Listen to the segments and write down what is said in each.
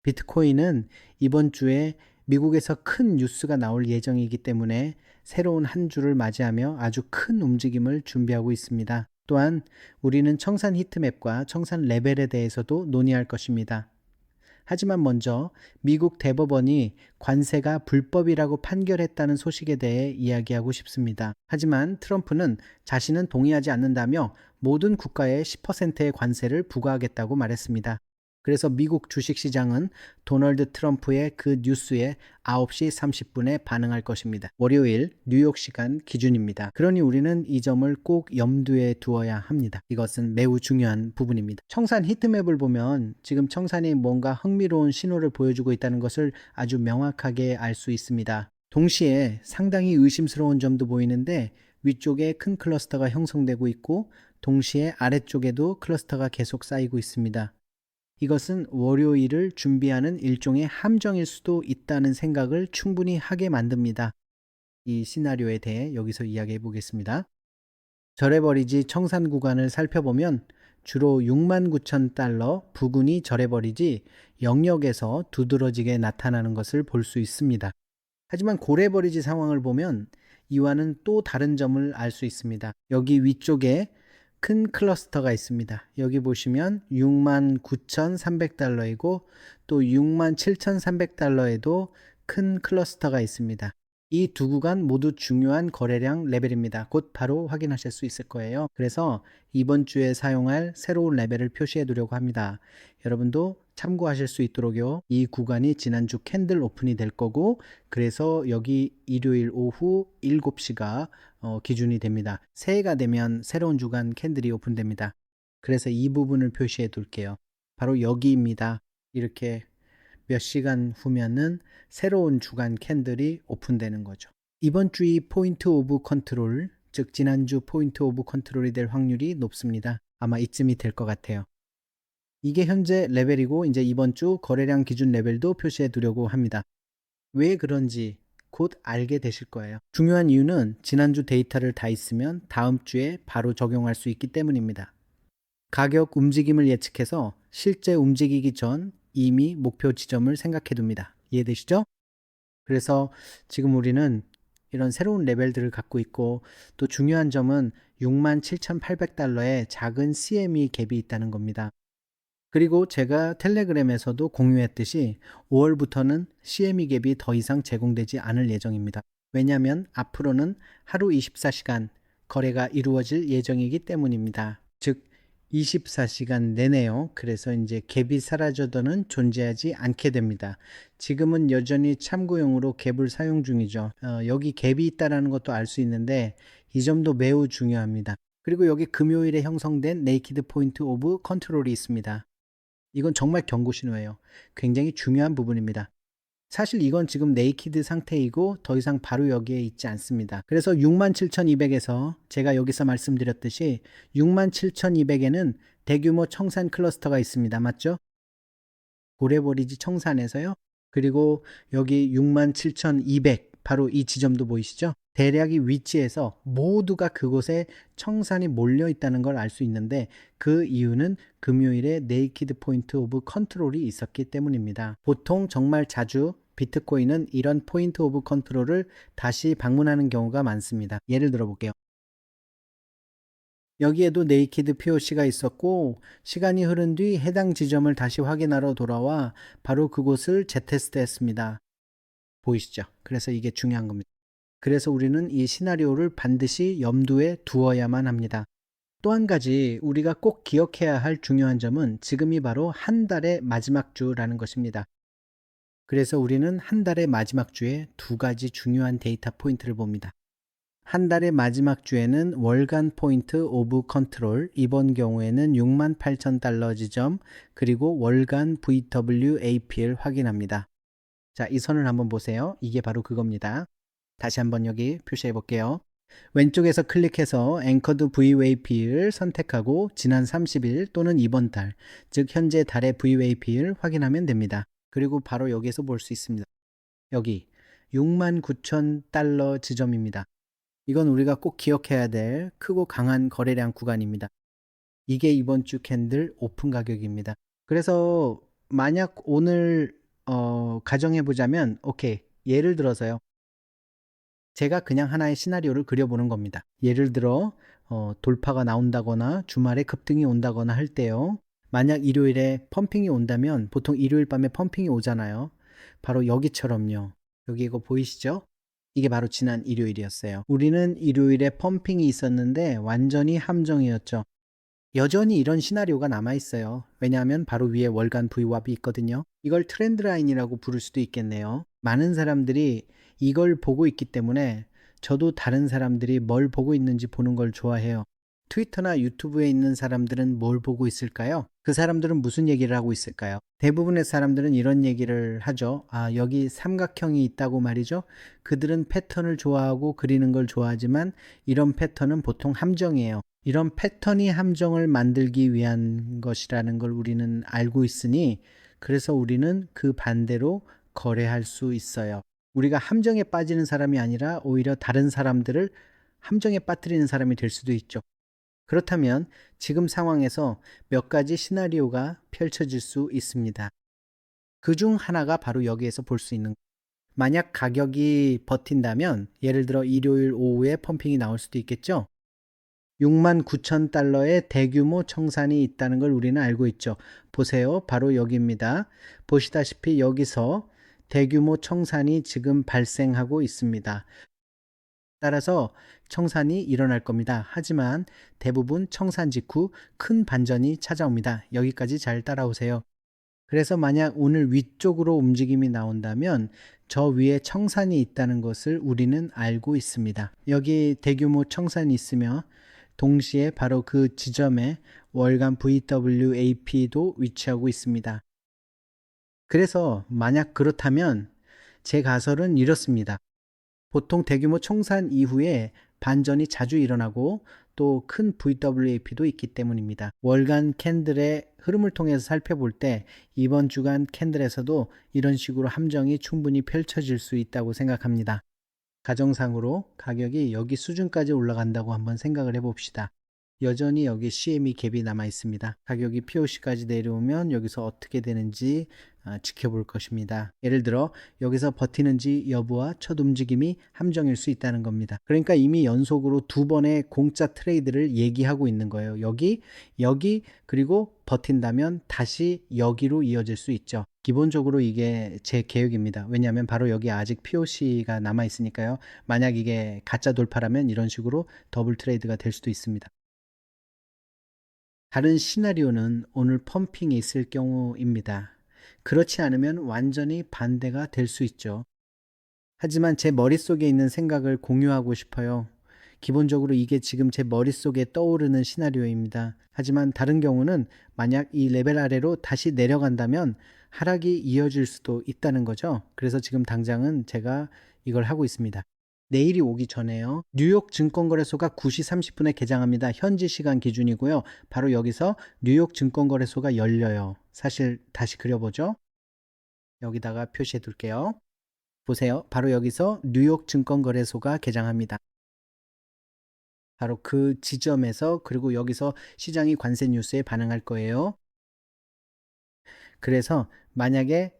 비트코인은 이번 주에 미국에서 큰 뉴스가 나올 예정이기 때문에 새로운 한 주를 맞이하며 아주 큰 움직임을 준비하고 있습니다. 또한 우리는 청산 히트맵과 청산 레벨에 대해서도 논의할 것입니다. 하지만 먼저 미국 대법원이 관세가 불법이라고 판결했다는 소식에 대해 이야기하고 싶습니다. 하지만 트럼프는 자신은 동의하지 않는다며 모든 국가에 10%의 관세를 부과하겠다고 말했습니다. 그래서 미국 주식시장은 도널드 트럼프의 그 뉴스에 9시 30분에 반응할 것입니다. 월요일 뉴욕 시간 기준입니다. 그러니 우리는 이 점을 꼭 염두에 두어야 합니다. 이것은 매우 중요한 부분입니다. 청산 히트맵을 보면 지금 청산이 뭔가 흥미로운 신호를 보여주고 있다는 것을 아주 명확하게 알 수 있습니다. 동시에 상당히 의심스러운 점도 보이는데 위쪽에 큰 클러스터가 형성되고 있고 동시에 아래쪽에도 클러스터가 계속 쌓이고 있습니다. 이것은 월요일을 준비하는 일종의 함정일 수도 있다는 생각을 충분히 하게 만듭니다. 이 시나리오에 대해 여기서 이야기해 보겠습니다. 절해버리지 청산 구간을 살펴보면 주로 69,000달러 부근이 절해버리지 영역에서 두드러지게 나타나는 것을 볼 수 있습니다. 하지만 고래버리지 상황을 보면 이와는 또 다른 점을 알 수 있습니다. 여기 위쪽에 큰 클러스터가 있습니다. 여기 보시면 69,300달러이고 또 67,300달러에도 큰 클러스터가 있습니다. 이 두 구간 모두 중요한 거래량 레벨입니다. 곧 바로 확인하실 수 있을 거예요. 그래서 이번 주에 사용할 새로운 레벨을 표시해 두려고 합니다. 여러분도 참고하실 수 있도록요. 이 구간이 지난주 캔들 오픈이 될 거고 그래서 여기 일요일 오후 7시가 기준이 됩니다. 새해가 되면 새로운 주간 캔들이 오픈됩니다. 그래서 이 부분을 표시해 둘게요. 바로 여기입니다. 이렇게 몇 시간 후면은 새로운 주간 캔들이 오픈되는 거죠. 이번 주이 포인트 오브 컨트롤, 즉 지난주 포인트 오브 컨트롤이 될 확률이 높습니다. 아마 이쯤이 될 것 같아요. 이게 현재 레벨이고 이제 이번 주 거래량 기준 레벨도 표시해 두려고 합니다. 왜 그런지 곧 알게 되실 거예요. 중요한 이유는 지난주 데이터를 다 있으면 다음 주에 바로 적용할 수 있기 때문입니다. 가격 움직임을 예측해서 실제 움직이기 전 이미 목표 지점을 생각해 둡니다. 이해되시죠? 그래서 지금 우리는 이런 새로운 레벨들을 갖고 있고 또 중요한 점은 67,800달러의 작은 CME 갭이 있다는 겁니다. 그리고 제가 텔레그램에서도 공유했듯이 5월부터는 CME 갭이 더 이상 제공되지 않을 예정입니다. 왜냐하면 앞으로는 하루 24시간 거래가 이루어질 예정이기 때문입니다. 즉 24시간 내내요. 그래서 이제 갭이 사라져도는 존재하지 않게 됩니다. 지금은 여전히 참고용으로 갭을 사용 중이죠. 여기 갭이 있다는 것도 알 수 있는데 이 점도 매우 중요합니다. 그리고 여기 금요일에 형성된 네이키드 포인트 오브 컨트롤이 있습니다. 이건 정말 경고 신호예요. 굉장히 중요한 부분입니다. 사실 이건 지금 네이키드 상태이고 더 이상 바로 여기에 있지 않습니다. 그래서 67,200에서 제가 여기서 말씀드렸듯이 67,200에는 대규모 청산 클러스터가 있습니다. 맞죠? 고래버리지 청산에서요. 그리고 여기 67,200 바로 이 지점도 보이시죠? 대략 이 위치에서 모두가 그곳에 청산이 몰려 있다는 걸 알 수 있는데 그 이유는 금요일에 네이키드 포인트 오브 컨트롤이 있었기 때문입니다. 보통 정말 자주 비트코인은 이런 포인트 오브 컨트롤을 다시 방문하는 경우가 많습니다. 예를 들어 볼게요. 여기에도 네이키드 POC가 있었고 시간이 흐른 뒤 해당 지점을 다시 확인하러 돌아와 바로 그곳을 재테스트 했습니다. 보이시죠? 그래서 이게 중요한 겁니다. 그래서 우리는 이 시나리오를 반드시 염두에 두어야만 합니다. 또 한 가지 우리가 꼭 기억해야 할 중요한 점은 지금이 바로 한 달의 마지막 주라는 것입니다. 그래서 우리는 한 달의 마지막 주에 두 가지 중요한 데이터 포인트를 봅니다. 한 달의 마지막 주에는 월간 포인트 오브 컨트롤, 이번 경우에는 68,000달러 지점, 그리고 월간 VWAP를 확인합니다. 자, 이 선을 한번 보세요. 이게 바로 그겁니다. 다시 한번 여기 표시해 볼게요. 왼쪽에서 클릭해서 앵커드 VWAP를 선택하고 지난 30일 또는 이번 달, 즉 현재 달의 VWAP를 확인하면 됩니다. 그리고 바로 여기에서 볼 수 있습니다. 여기 69,000달러 지점입니다. 이건 우리가 꼭 기억해야 될 크고 강한 거래량 구간입니다. 이게 이번 주 캔들 오픈 가격입니다. 그래서 만약 오늘 가정해 보자면 오케이. 예를 들어서요. 제가 그냥 하나의 시나리오를 그려보는 겁니다. 예를 들어 돌파가 나온다거나 주말에 급등이 온다거나 할 때요. 만약 일요일에 펌핑이 온다면 보통 일요일 밤에 펌핑이 오잖아요. 바로 여기처럼요. 여기 이거 보이시죠? 이게 바로 지난 일요일이었어요. 우리는 일요일에 펌핑이 있었는데 완전히 함정이었죠. 여전히 이런 시나리오가 남아있어요. 왜냐하면 바로 위에 월간 VWAP이 있거든요. 이걸 트렌드 라인이라고 부를 수도 있겠네요. 많은 사람들이 이걸 보고 있기 때문에 저도 다른 사람들이 뭘 보고 있는지 보는 걸 좋아해요. 트위터나 유튜브에 있는 사람들은 뭘 보고 있을까요? 그 사람들은 무슨 얘기를 하고 있을까요? 대부분의 사람들은 이런 얘기를 하죠. 아, 여기 삼각형이 있다고 말이죠. 그들은 패턴을 좋아하고 그리는 걸 좋아하지만 이런 패턴은 보통 함정이에요. 이런 패턴이 함정을 만들기 위한 것이라는 걸 우리는 알고 있으니 그래서 우리는 그 반대로 거래할 수 있어요. 우리가 함정에 빠지는 사람이 아니라 오히려 다른 사람들을 함정에 빠뜨리는 사람이 될 수도 있죠. 그렇다면 지금 상황에서 몇 가지 시나리오가 펼쳐질 수 있습니다. 그 중 하나가 바로 여기에서 볼 수 있는 만약 가격이 버틴다면 예를 들어 일요일 오후에 펌핑이 나올 수도 있겠죠. 69,000달러의 대규모 청산이 있다는 걸 우리는 알고 있죠. 보세요. 바로 여기입니다. 보시다시피 여기서 대규모 청산이 지금 발생하고 있습니다. 따라서 청산이 일어날 겁니다. 하지만 대부분 청산 직후 큰 반전이 찾아옵니다. 여기까지 잘 따라오세요. 그래서 만약 오늘 위쪽으로 움직임이 나온다면 저 위에 청산이 있다는 것을 우리는 알고 있습니다. 여기 대규모 청산이 있으며 동시에 바로 그 지점에 월간 VWAP도 위치하고 있습니다. 그래서 만약 그렇다면 제 가설은 이렇습니다. 보통 대규모 청산 이후에 반전이 자주 일어나고 또 큰 VWAP도 있기 때문입니다. 월간 캔들의 흐름을 통해서 살펴볼 때 이번 주간 캔들에서도 이런 식으로 함정이 충분히 펼쳐질 수 있다고 생각합니다. 가정상으로 가격이 여기 수준까지 올라간다고 한번 생각을 해봅시다. 여전히 여기 CME 갭이 남아 있습니다. 가격이 POC까지 내려오면 여기서 어떻게 되는지 지켜볼 것입니다. 예를 들어 여기서 버티는지 여부와 첫 움직임이 함정일 수 있다는 겁니다. 그러니까 이미 연속으로 두 번의 공짜 트레이드를 얘기하고 있는 거예요. 여기 그리고 버틴다면 다시 여기로 이어질 수 있죠. 기본적으로 이게 제 계획입니다. 왜냐하면 바로 여기 아직 POC가 남아 있으니까요. 만약 이게 가짜 돌파라면 이런 식으로 더블 트레이드가 될 수도 있습니다. 다른 시나리오는 오늘 펌핑이 있을 경우입니다. 그렇지 않으면 완전히 반대가 될 수 있죠. 하지만 제 머릿속에 있는 생각을 공유하고 싶어요. 기본적으로 이게 지금 제 머릿속에 떠오르는 시나리오입니다. 하지만 다른 경우는 만약 이 레벨 아래로 다시 내려간다면 하락이 이어질 수도 있다는 거죠. 그래서 지금 당장은 제가 이걸 하고 있습니다. 내일이 오기 전에요. 뉴욕 증권거래소가 9시 30분에 개장합니다. 현지 시간 기준이고요. 바로 여기서 뉴욕 증권거래소가 열려요. 사실 다시 그려보죠. 여기다가 표시해 둘게요. 보세요. 바로 여기서 뉴욕 증권거래소가 개장합니다. 바로 그 지점에서 그리고 여기서 시장이 관세 뉴스에 반응할 거예요. 그래서 만약에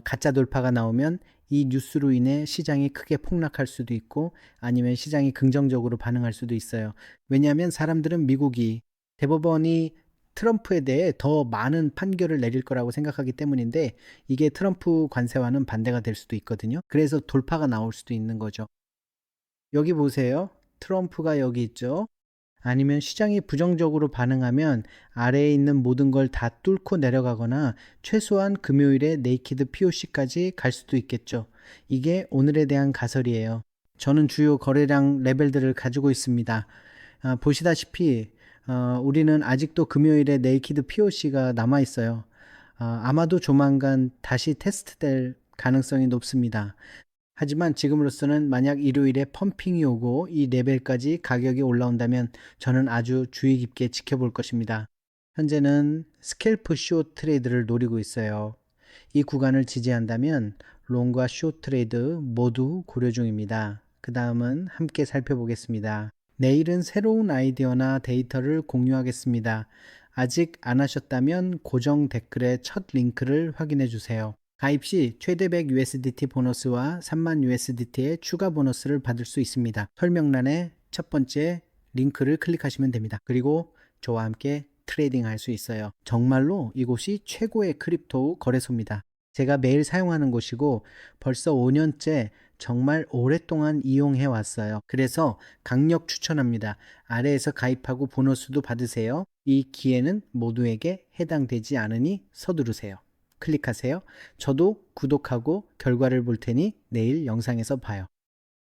가짜 돌파가 나오면 이 뉴스로 인해 시장이 크게 폭락할 수도 있고 아니면 시장이 긍정적으로 반응할 수도 있어요. 왜냐하면 사람들은 미국이 대법원이 트럼프에 대해 더 많은 판결을 내릴 거라고 생각하기 때문인데 이게 트럼프 관세와는 반대가 될 수도 있거든요. 그래서 돌파가 나올 수도 있는 거죠. 여기 보세요. 트럼프가 여기 있죠. 아니면 시장이 부정적으로 반응하면 아래에 있는 모든 걸 다 뚫고 내려가거나 최소한 금요일에 네이키드 POC까지 갈 수도 있겠죠. 이게 오늘에 대한 가설이에요. 저는 주요 거래량 레벨들을 가지고 있습니다. 보시다시피 우리는 아직도 금요일에 네이키드 POC가 남아 있어요. 아마도 조만간 다시 테스트될 가능성이 높습니다. 하지만 지금으로서는 만약 일요일에 펌핑이 오고 이 레벨까지 가격이 올라온다면 저는 아주 주의 깊게 지켜볼 것입니다. 현재는 스캘프 숏 트레이드를 노리고 있어요. 이 구간을 지지한다면 롱과 숏 트레이드 모두 고려 중입니다. 그 다음은 함께 살펴보겠습니다. 내일은 새로운 아이디어나 데이터를 공유하겠습니다. 아직 안 하셨다면 고정 댓글의 첫 링크를 확인해 주세요. 가입 시 최대 100 USDT 보너스와 3만 USDT의 추가 보너스를 받을 수 있습니다. 설명란에 첫 번째 링크를 클릭하시면 됩니다. 그리고 저와 함께 트레이딩 할 수 있어요. 정말로 이곳이 최고의 크립토 거래소입니다. 제가 매일 사용하는 곳이고 벌써 5년째 정말 오랫동안 이용해 왔어요. 그래서 강력 추천합니다. 아래에서 가입하고 보너스도 받으세요. 이 기회는 모두에게 해당되지 않으니 서두르세요. 클릭하세요. 저도 구독하고 결과를 볼 테니 내일 영상에서 봐요.